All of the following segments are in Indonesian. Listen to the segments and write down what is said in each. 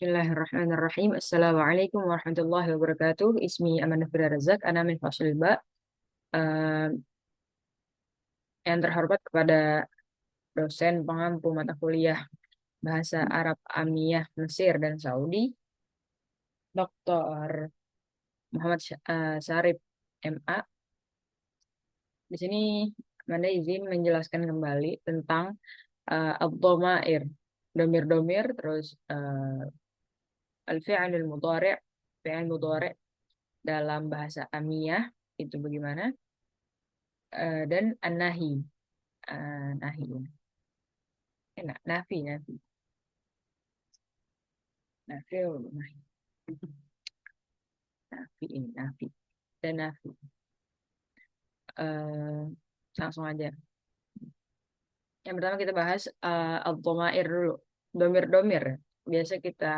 Bismillahirrahmanirrahim. Assalamualaikum warahmatullahi wabarakatuh. Ismi Amanah Fira Razak, ana min Fasil Ba. Eh, yang terhormat kepada dosen pengampu mata kuliah Bahasa Arab Amiyah Mesir dan Saudi, Dr. Muhammad Syarif MA. Di sini Anda izin menjelaskan kembali tentang ad-dhamair, domir-domir, terus al-fi'lul mudhari', fi'il mudhari' dalam bahasa Amiyah itu bagaimana? Dan an-nahi. Nahi. Enak, nafi, nafi. Nafi, nahi. Nafi ini, nafi. Dan nafi. Eh, Langsung aja. Yang pertama kita bahas al-dhamair dulu. Domir-domir. Biasa kita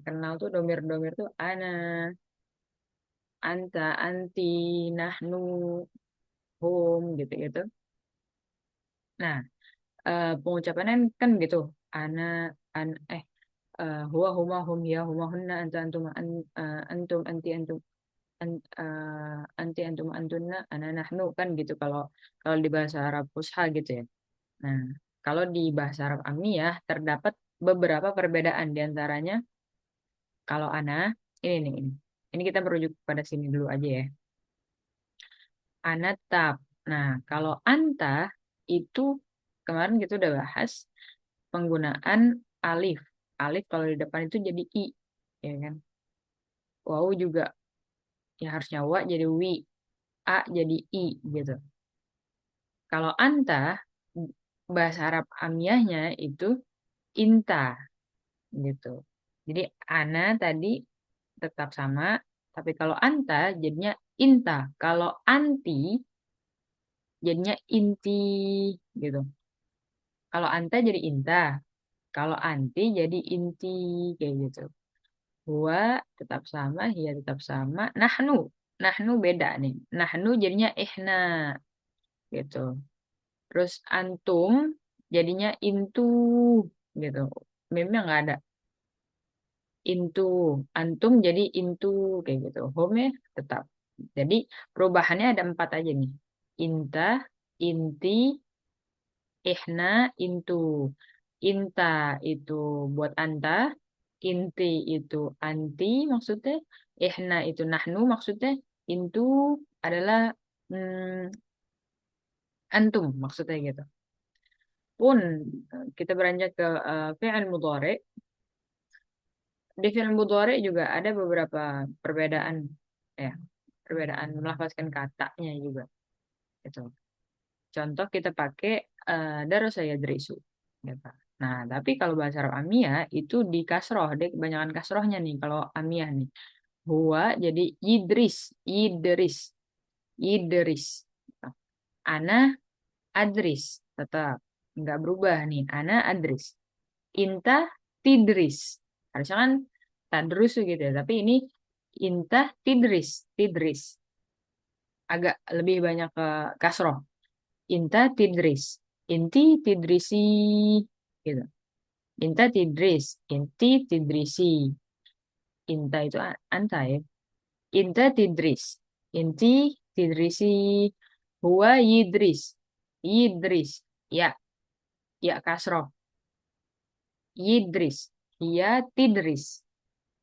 kenal tuh domir-domir tuh ana, anta, anti, nahnu, hum, gitu-gitu. Nah, pengucapannya kan gitu. Ana, huwa, huma, hum, ya, huma, hunna, anta, antum, antum, anti, antum, anti, antum, antunna, ana, nahnu, kan gitu kalau kalau di bahasa Arab Fusha gitu ya. Nah, kalau di bahasa Arab Amiyah terdapat beberapa perbedaan di antaranya kalau ana ini nih ini. Ini kita merujuk pada sini dulu aja ya. Ana tab. Nah, kalau anta itu kemarin kita udah bahas penggunaan alif. Alif kalau di depan itu jadi i, ya kan? Wow juga ya harusnya wa jadi wi, a jadi i gitu. Kalau anta bahasa Arab amiyahnya itu inta gitu. Jadi ana tadi tetap sama, tapi kalau anta jadinya inta. Kalau anti jadinya inti gitu. Kalau anta jadi inta, kalau anti jadi inti kayak gitu. Huwa tetap sama, hiya tetap sama. Nahnu beda nih. Nahnu jadinya ihna gitu. Terus antum jadinya intu gitu. Memang nggak ada intu. Antum jadi intu kayak gitu. Home ya tetap. Jadi perubahannya ada empat aja nih. Inta, inti, ihna, intu. Inta itu buat anta, inti itu anti maksudnya, ihna itu nahnu maksudnya, intu adalah hmm, antum maksudnya gitu. Pun kita beranjak ke fi'il mudhari. Di fi'il mudhari juga ada beberapa perbedaan ya, perbedaan melafazkan katanya juga gitu. Contoh kita pakai darasa yadrisu gitu. Nah, tapi kalau bahasa Arab Amiyah itu di kasroh, dia kebanyakan kasrohnya nih kalau Amiyah nih. Huwa jadi Idris, Idris, Idris. Ana Adris, tetap nggak berubah nih. Ana Adris. Inta Tidris. Harusnya kan Tadrus gitu ya, tapi ini Inta Tidris, Tidris. Agak lebih banyak ke kasroh. Inta Tidris. Inti Tidrisi gitu. Inta Tidris, inti Tidrisi. Inta itu anta ya. Inta Tidris. Inti Tidrisi. Huwa Yidris. Yidris. Ya, ya kasroh. Yidris. Ya Tidris.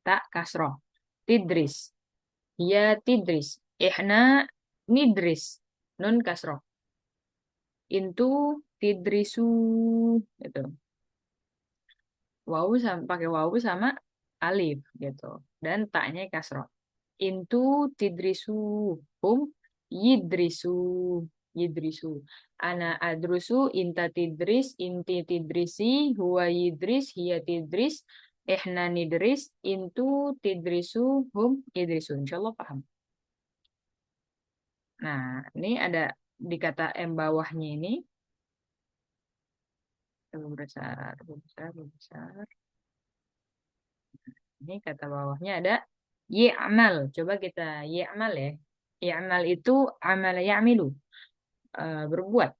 Tak kasroh. Tidris. Ya Tidris. Ihna Nidris. Nun kasroh. Intu Tidrisu. Gitu. Wawu sama pakai wawu sama alif gitu. Dan taknya kasroh. Intu tidrisu hum yidrisu yidrisu. Ana adrusu inta tidris inti tidrisi huwa yidris hiya tidris ihna nidris intu tidrisu hum yidrisu. Insyaallah paham. Nah, ini ada di kata M bawahnya ini. Besar, besar, besar. Ini kata bawahnya ada Yi'mal. Coba kita Yi'mal ya. Yi'mal itu amal ya'milu. Berbuat,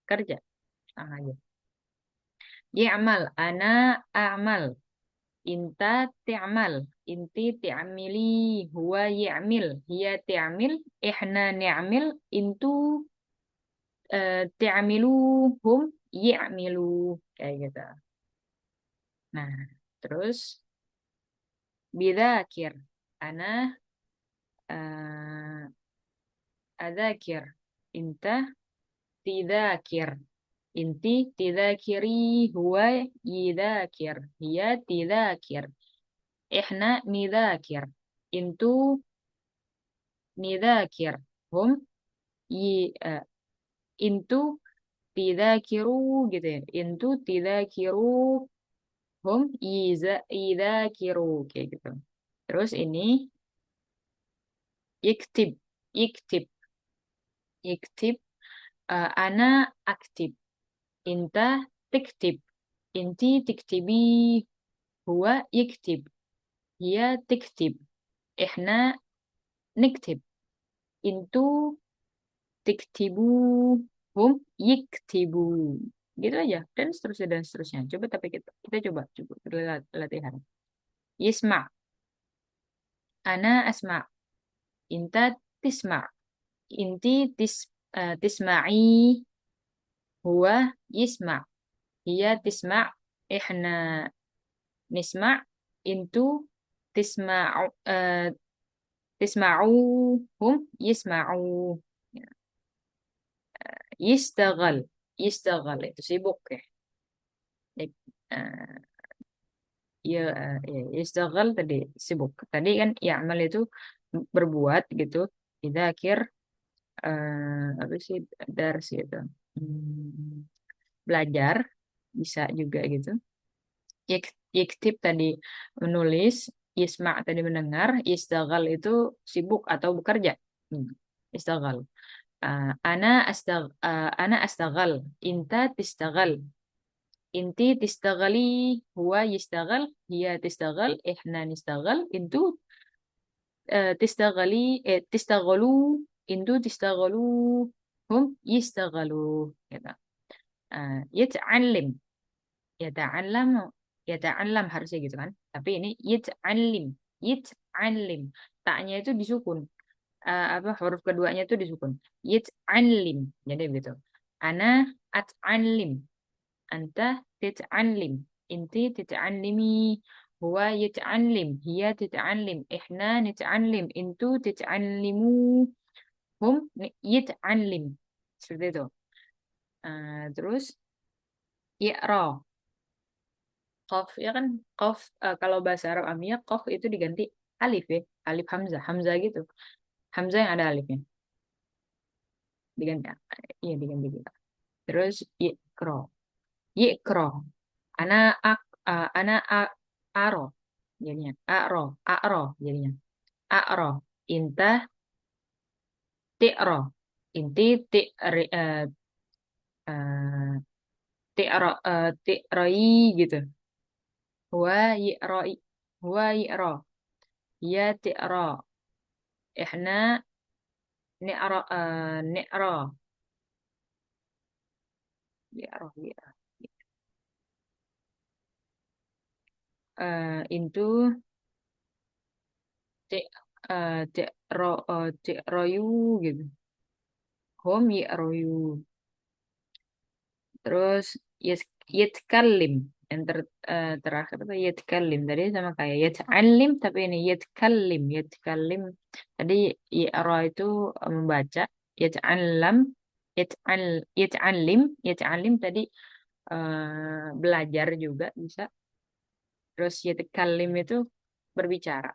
kerja. Sama aja. Ya'mal, ana a'mal. Inta ti'amal, inti ti'amili, huwa ya'mil, hiya ti'amil, ihna ni'amil, intu ti'amilu, hum ya'milu. Kayak gitu. Nah, terus bidzakir. Ana uh, adzakir. Inta tidzakir. Inti tidzakiri, huwa yidzakir, hiya tidzakir. Ihna nidzakir. Intu nidakir hum yi intu tidak kiru gitu ya, intu tidak kiru hum iza kiru kayak gitu. Terus ini iktib iktib iktib, ana aktib, inta tiktib, inti tiktibi, huwa iktib, hiya tiktib, ihna niktib, intu tiktibu, hum yiktibu. Gitu aja. Dan seterusnya. Coba tapi kita coba latihan. Yisma, ana asma, inta tisma, inti tisma'i, huwa yisma, hiya tisma, ihna nisma, intu tisma'u, tisma'u, hum yisma'u. Yistagal, yistagal itu sibuk ya. Eh, ya, istaghal tadi sibuk. Tadi kan ya'mal itu berbuat gitu. Dzakir apa sih dars itu. Hmm, belajar bisa juga gitu. Yaktib tadi menulis, yisma' tadi mendengar, istaghal itu sibuk atau bekerja. Hmm, istaghal. Ana astaghal, inta tistaghal. Inti tistagali, huwa yistagal, hiya tistagal, ihna nistagal, intu tistagali, tistagalu, intu tistagalu, hum yistagalu. Gitu. Yata'allim, yata'allam, yata'allam harusnya gitu kan. Tapi ini yata'allim, yata'allim. Taknya itu disukun. Apa huruf keduanya itu disukun. Yata'allim. Jadi begitu. Ana at'allim. أنت تتعلم أنت تتعلمي هو يتعلم هي تتعلم إحنا نتعلم أنتوا تتعلموا هم يتعلم seperti itu. Terus يقرأ qaf ya kan qaf, kalau bahasa Arab Amiyah qaf itu diganti alif ya, alif hamzah hamzah gitu, hamzah yang ada alifnya diganti, iya diganti gitu. Terus يقرأ يقرأ ana ana aro jadinya aro jadinya aro inta ti'ro inti eh, ti'roi gitu huwa yi'roi huwa yi'ro ya ti'ro ihna ni'ro ni'ro yi'ro yi'ro itu ti ti'royu gitu hum yi'royu. Terus yatkallim yang terakhir itu yatkallim tadi sama kayak yat'allim tapi ini yatkallim tadi ra itu membaca, yat'allam yat'allim tadi belajar juga bisa. Terus yatkallim itu berbicara.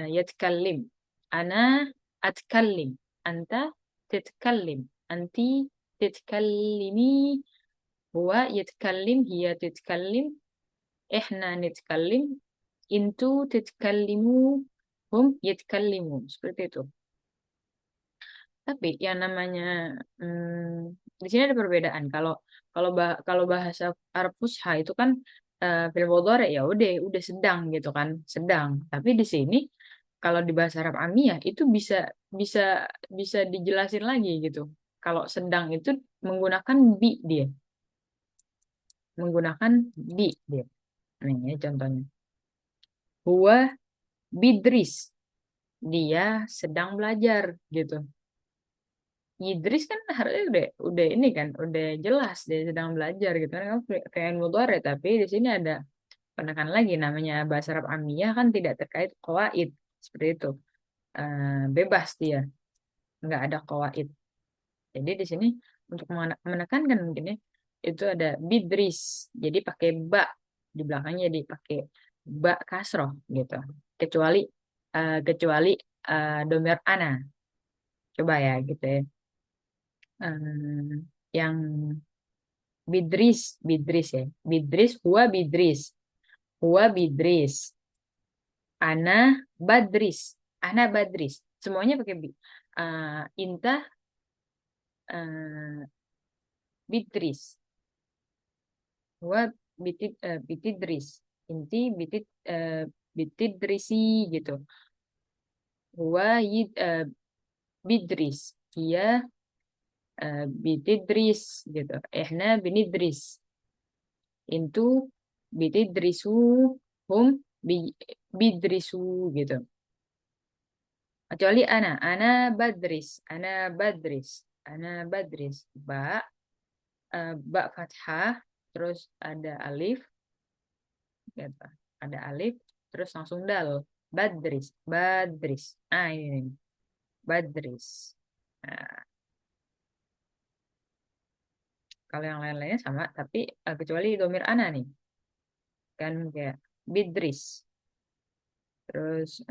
Yatkallim ana atkallim anta titkallim anti تتكلمي هو يتكلم هي تتكلم إحنا نتكلم انتوا تتكلموا هم يتكلمون seperti itu. Tapi yang namanya di sini ada perbedaan. Kalau bahasa Arab Fusha itu kan fil mudhari ya udah sedang gitu kan, sedang. Tapi di sini kalau di bahasa Arab Amiyah itu bisa bisa bisa dijelasin lagi gitu. Kalau sedang itu menggunakan bi dia. menggunakan bi dia. Nih, ini contohnya. Huwa bidris. Dia sedang belajar gitu. Idris kan harusnya udah ini kan, udah jelas dia sedang belajar gitu kan. Kayak mudhari, tapi di sini ada penekanan lagi namanya bahasa Arab Amiyah kan tidak terkait qawaid seperti itu. Bebas dia, nggak ada qawaid. Jadi di sini untuk menekankan mungkin ya, itu ada bidris. Jadi pakai ba di belakangnya, jadi pakai ba kasroh gitu. Kecuali kecuali domir ana. Coba ya gitu ya. Yang Bidris, Bidris ya. Bidris, huwa Bidris. Ana Badris, Ana Badris. Semuanya pakai bi. Inta uh, Bidris, huwa Bitidris. Inti Bitidrisi gitu. Huwa Bidris. Dia Bitidris gitu. Ehna Binidris. Itu Bitidrisu hum bi- bidrisu gitu. Kecuali ana badris, ana badris. Ba fathah, terus ada alif, gitu. Ada alif, terus langsung dal. Badris. Ah ini nih, badris. Nah, kalau yang lain-lainnya sama, tapi kecuali domir ana nih, kan kayak bidris. Terus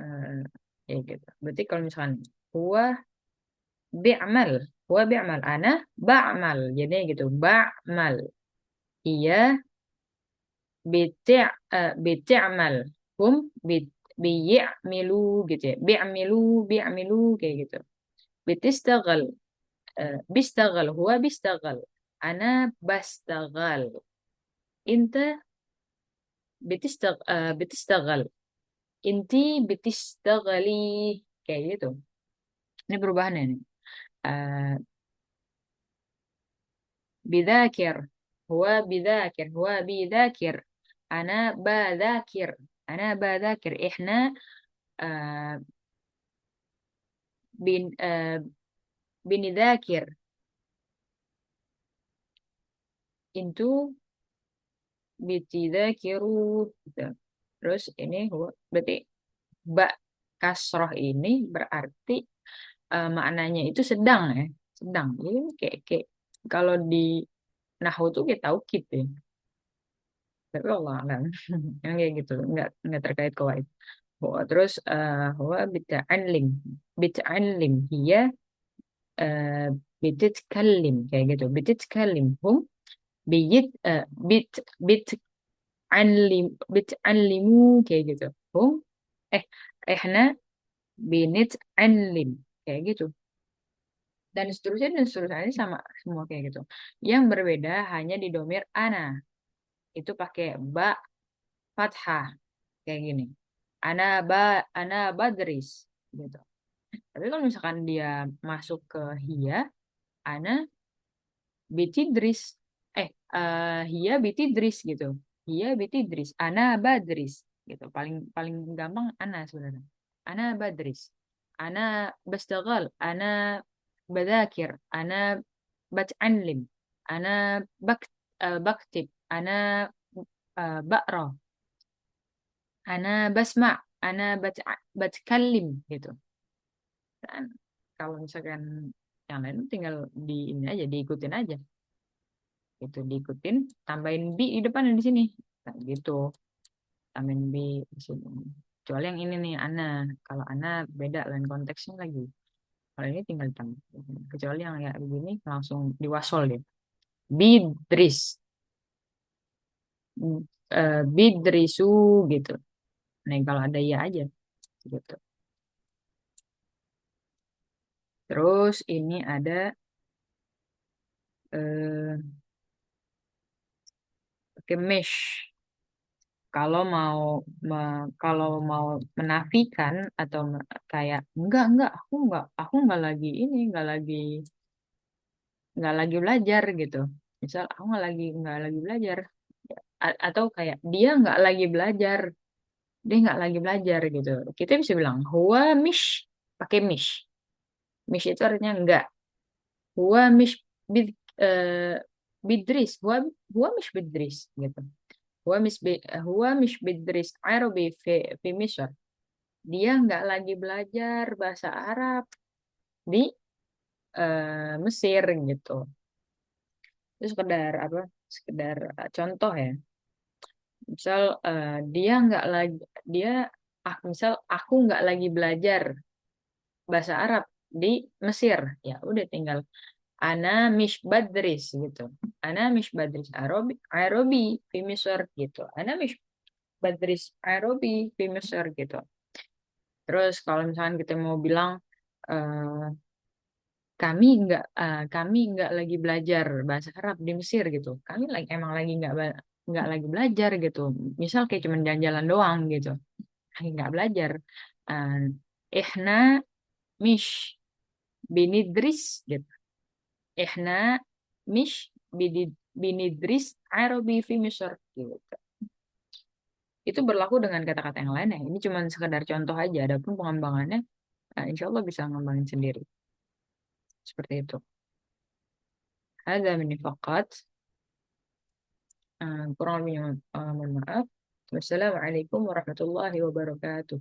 ya gitu. Berarti kalau misalkan huwa bi'mal, ana ba'mal. Jadi gitu, ba'mal. Iya bi'amal. Hum bi'ya'milu gitu ya. Bi'amilu kayak gitu. Bitistagal, bistagal, huwa bistagal. Ana bastagal. Inta bitistagal. Inti bitistagali kayak gitu. Ini perubahannya nih. Eh, بذاكر هو بيذاكر أنا بذاكر إحنا آه بنذاكر انتوا بتذاكروا gitu. Terus ini huwa berarti ba kasroh ini berarti maknanya itu sedang ya, sedang. Jadi kayak kalau di nahwu tuh kita taukid ya. Tapi Allah alam, yang kayak gitu, nggak terkait kawaid. Terus huwa bita'allim hiya uh, bititkallim kayak gitu. Bititkallim hum bit bit'allimu kayak gitu. Hum eh ehna binit'allim kayak gitu. Dan seterusnya ini sama semua kayak gitu. Yang berbeda hanya di domir ana. Itu pakai ba fathah kayak gini. Ana ba ana badris gitu. Tapi kalau misalkan dia masuk ke hia, ana bitidris. Hia bitidris gitu. Hia bitidris. Ana badris gitu. Paling paling gampang ana sebenarnya. Ana badris. Ana bastagal. Ana badakir. Ana bat'anlim. Ana bak baktib. Ana ba'ra. Ana basma. Ana batkallim gitu. Dan kalau misalkan yang lain tinggal di ini aja, diikutin aja. Itu diikutin, tambahin bi di depan di sini. Nah, gitu. Tambahin bi di sini. Kecuali yang ini nih, ana. Kalau ana beda lain konteksnya lagi. Kalau ini tinggal ditambah. Kecuali yang ya begini langsung diwasol deh. Bidris. Bidrisu gitu. Nah, kalau ada ya aja gitu. Terus ini ada eh, pakai mesh. Kalau mau kalau mau menafikan atau kayak enggak aku nggak lagi ini nggak lagi belajar gitu. Misal aku nggak lagi belajar, atau kayak dia nggak lagi belajar, dia nggak lagi belajar gitu. Kita bisa bilang huwa mish, pakai mish. Mish itu artinya enggak. Huwa mish bid, bidris, huwa mish bidris gitu. Huwa mish bidris Arabi fi Misr. Dia nggak lagi belajar bahasa Arab di Mesir gitu. Itu sekedar apa? Sekedar contoh ya. Misal dia nggak lagi dia misal aku nggak lagi belajar bahasa Arab di Mesir, ya udah tinggal ana mish badris gitu. Ana mish badris Arabi fi Misr gitu. Ana mish badris Arabi fi Misr gitu. Terus kalau misalkan kita mau bilang eh, kami nggak lagi belajar bahasa Arab di Mesir gitu. Kami lagi emang lagi nggak lagi belajar gitu. Misal kayak cuman jalan-jalan doang gitu. Lagi nggak belajar. Uh, ihna mish binidris gitu. Ihna mish binidris Arabi fi Misr gitu. Itu berlaku dengan kata-kata yang lain ya. Ini cuma sekedar contoh aja. Adapun pengembangannya, insya Allah bisa ngembangin sendiri. Seperti itu. Ada mini fakat. Kurang lebihnya mohon maaf. Wassalamualaikum warahmatullahi wabarakatuh.